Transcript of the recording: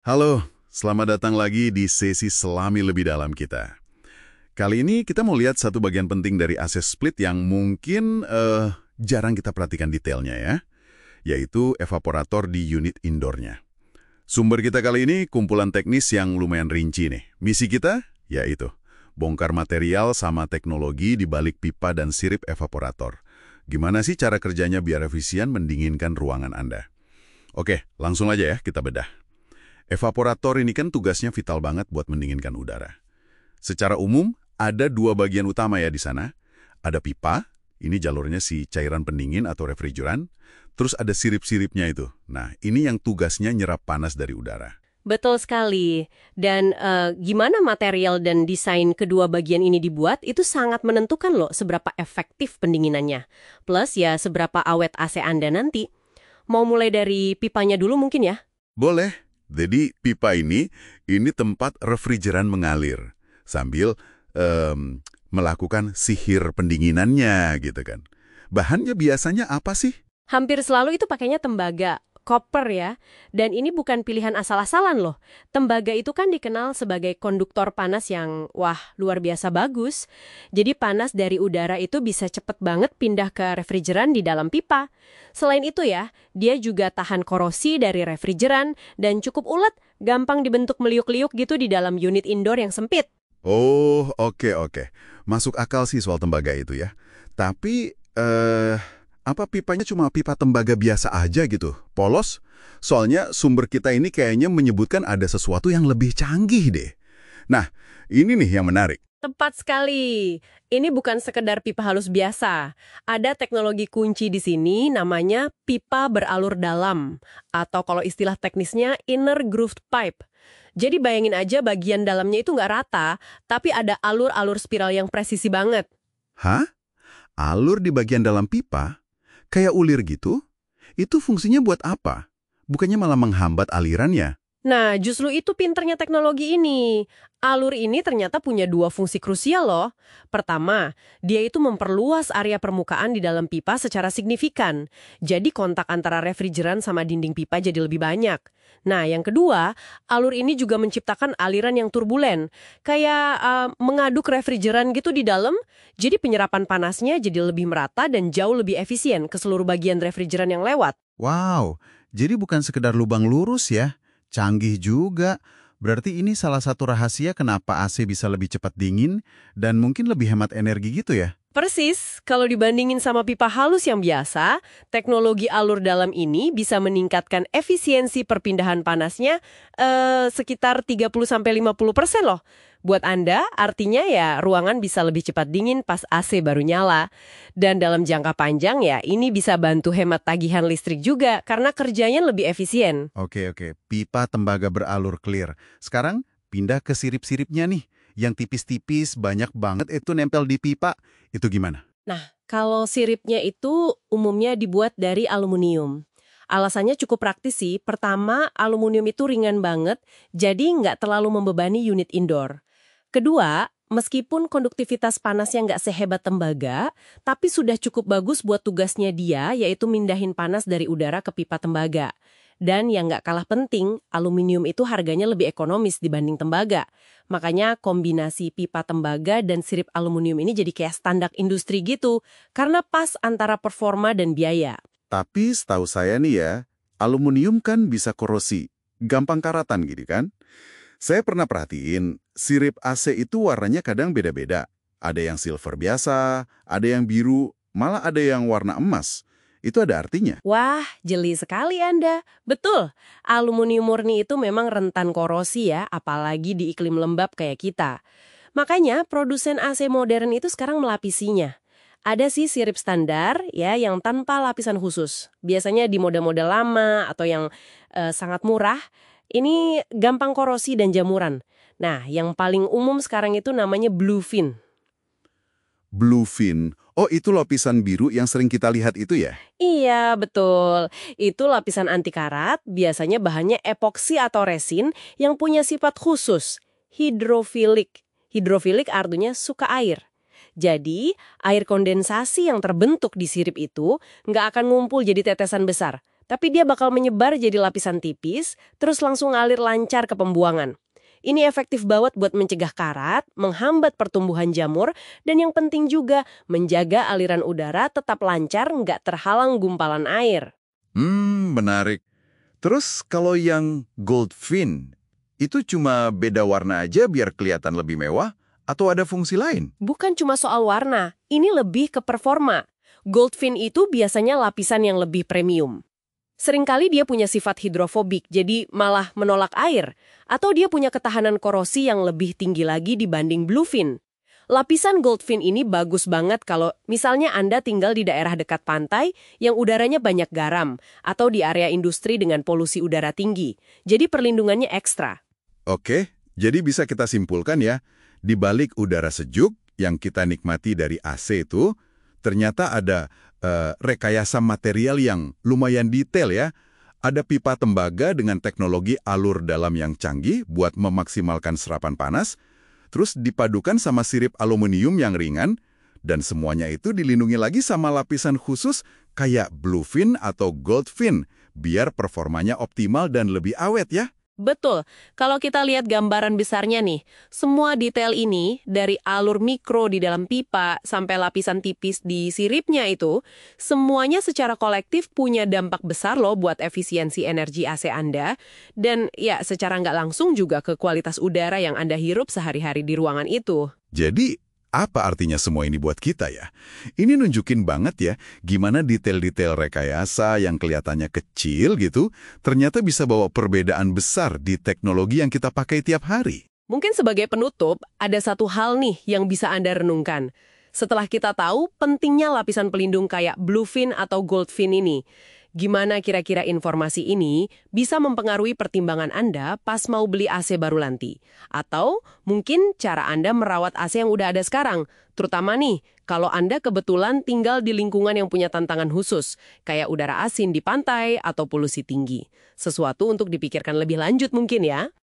Halo, selamat datang lagi di sesi selami lebih dalam kita. Kali ini kita mau lihat satu bagian penting dari AC split yang mungkin jarang kita perhatikan detailnya ya, yaitu evaporator di unit indoornya. Sumber kita kali ini kumpulan teknis yang lumayan rinci nih. Misi kita, yaitu bongkar material sama teknologi di balik pipa dan sirip evaporator. Gimana sih cara kerjanya biar efisien mendinginkan ruangan Anda? Oke, langsung aja ya kita bedah. Evaporator ini kan tugasnya vital banget buat mendinginkan udara. Secara umum, ada dua bagian utama ya di sana. Ada pipa, ini jalurnya si cairan pendingin atau refrigeran. Terus ada sirip-siripnya itu. Nah, ini yang tugasnya nyerap panas dari udara. Betul sekali. Dan gimana material dan desain kedua bagian ini dibuat, itu sangat menentukan loh seberapa efektif pendinginannya. Plus ya seberapa awet AC Anda nanti. Mau mulai dari pipanya dulu mungkin ya? Boleh. Jadi pipa ini tempat refrigeran mengalir. Sambil melakukan sihir pendinginannya gitu kan. Bahannya biasanya apa sih? Hampir selalu itu pakainya tembaga, copper ya. Dan ini bukan pilihan asal-asalan loh. Tembaga itu kan dikenal sebagai konduktor panas yang, wah, luar biasa bagus. Jadi panas dari udara itu bisa cepet banget pindah ke refrigeran di dalam pipa. Selain itu ya, dia juga tahan korosi dari refrigeran dan cukup ulet, gampang dibentuk meliuk-liuk gitu di dalam unit indoor yang sempit. Oh, oke. Masuk akal sih soal tembaga itu ya. Tapi, apa pipanya cuma pipa tembaga biasa aja gitu? Polos? Soalnya sumber kita ini kayaknya menyebutkan ada sesuatu yang lebih canggih deh. Nah, ini nih yang menarik. Tepat sekali. Ini bukan sekedar pipa halus biasa. Ada teknologi kunci di sini namanya pipa beralur dalam. Atau kalau istilah teknisnya inner grooved pipe. Jadi bayangin aja bagian dalamnya itu nggak rata, tapi ada alur-alur spiral yang presisi banget. Hah? Alur di bagian dalam pipa? Kayak ulir gitu? Itu fungsinya buat apa? Bukannya malah menghambat alirannya? Nah, justru itu pinternya teknologi ini. Alur ini ternyata punya dua fungsi krusial loh. Pertama, dia itu memperluas area permukaan di dalam pipa secara signifikan. Jadi kontak antara refrigeran sama dinding pipa jadi lebih banyak. Nah, yang kedua, alur ini juga menciptakan aliran yang turbulen. Kayak mengaduk refrigeran gitu di dalam, jadi penyerapan panasnya jadi lebih merata dan jauh lebih efisien ke seluruh bagian refrigeran yang lewat. Wow, jadi bukan sekedar lubang lurus ya. Canggih juga. Berarti ini salah satu rahasia kenapa AC bisa lebih cepat dingin dan mungkin lebih hemat energi gitu ya? Persis, kalau dibandingin sama pipa halus yang biasa, teknologi alur dalam ini bisa meningkatkan efisiensi perpindahan panasnya sekitar 30-50% loh. Buat Anda, artinya ya ruangan bisa lebih cepat dingin pas AC baru nyala. Dan dalam jangka panjang ya ini bisa bantu hemat tagihan listrik juga karena kerjanya lebih efisien. Oke. Pipa tembaga beralur clear. Sekarang pindah ke sirip-siripnya nih. Yang tipis-tipis, banyak banget itu nempel di pipa. Itu gimana? Nah, kalau siripnya itu umumnya dibuat dari aluminium. Alasannya cukup praktis sih. Pertama, aluminium itu ringan banget, jadi nggak terlalu membebani unit indoor. Kedua, meskipun konduktivitas panasnya nggak sehebat tembaga, tapi sudah cukup bagus buat tugasnya dia, yaitu mindahin panas dari udara ke pipa tembaga. Dan yang nggak kalah penting, aluminium itu harganya lebih ekonomis dibanding tembaga. Makanya kombinasi pipa tembaga dan sirip aluminium ini jadi kayak standar industri gitu, karena pas antara performa dan biaya. Tapi setahu saya nih ya, aluminium kan bisa korosi. Gampang karatan gitu kan? Saya pernah perhatiin, sirip AC itu warnanya kadang beda-beda. Ada yang silver biasa, ada yang biru, malah ada yang warna emas. Itu ada artinya. Wah, jeli sekali Anda. Betul, aluminium murni itu memang rentan korosi ya, apalagi di iklim lembab kayak kita. Makanya produsen AC modern itu sekarang melapisinya. Ada sih sirip standar ya yang tanpa lapisan khusus. Biasanya di model-model lama atau yang sangat murah, ini gampang korosi dan jamuran. Nah, yang paling umum sekarang itu namanya Bluefin. Bluefin. Oh, itu lapisan biru yang sering kita lihat itu ya? Iya, betul. Itu lapisan anti karat, biasanya bahannya epoksi atau resin yang punya sifat khusus, hidrofilik. Hidrofilik artinya suka air. Jadi, air kondensasi yang terbentuk di sirip itu nggak akan ngumpul jadi tetesan besar, Tapi dia bakal menyebar jadi lapisan tipis, terus langsung ngalir lancar ke pembuangan. Ini efektif banget buat mencegah karat, menghambat pertumbuhan jamur, dan yang penting juga menjaga aliran udara tetap lancar, nggak terhalang gumpalan air. Menarik. Terus kalau yang Goldfin, itu cuma beda warna aja biar kelihatan lebih mewah, atau ada fungsi lain? Bukan cuma soal warna, ini lebih ke performa. Goldfin itu biasanya lapisan yang lebih premium. Seringkali dia punya sifat hidrofobik, jadi malah menolak air. Atau dia punya ketahanan korosi yang lebih tinggi lagi dibanding bluefin. Lapisan Goldfin ini bagus banget kalau misalnya Anda tinggal di daerah dekat pantai yang udaranya banyak garam, atau di area industri dengan polusi udara tinggi. Jadi perlindungannya ekstra. Oke, jadi bisa kita simpulkan ya, di balik udara sejuk yang kita nikmati dari AC itu, ternyata ada rekayasa material yang lumayan detail ya. Ada pipa tembaga dengan teknologi alur dalam yang canggih buat memaksimalkan serapan panas, terus dipadukan sama sirip aluminium yang ringan, dan semuanya itu dilindungi lagi sama lapisan khusus kayak bluefin atau goldfin, biar performanya optimal dan lebih awet ya. Betul. Kalau kita lihat gambaran besarnya nih, semua detail ini dari alur mikro di dalam pipa sampai lapisan tipis di siripnya itu, semuanya secara kolektif punya dampak besar loh buat efisiensi energi AC Anda, dan ya secara nggak langsung juga ke kualitas udara yang Anda hirup sehari-hari di ruangan itu. Jadi, apa artinya semua ini buat kita ya? Ini nunjukin banget ya, gimana detail-detail rekayasa yang kelihatannya kecil gitu, ternyata bisa bawa perbedaan besar di teknologi yang kita pakai tiap hari. Mungkin sebagai penutup, ada satu hal nih yang bisa Anda renungkan. Setelah kita tahu pentingnya lapisan pelindung kayak bluefin atau goldfin ini, gimana kira-kira informasi ini bisa mempengaruhi pertimbangan Anda pas mau beli AC baru nanti? Atau mungkin cara Anda merawat AC yang udah ada sekarang, terutama nih kalau Anda kebetulan tinggal di lingkungan yang punya tantangan khusus, kayak udara asin di pantai atau polusi tinggi. Sesuatu untuk dipikirkan lebih lanjut mungkin ya.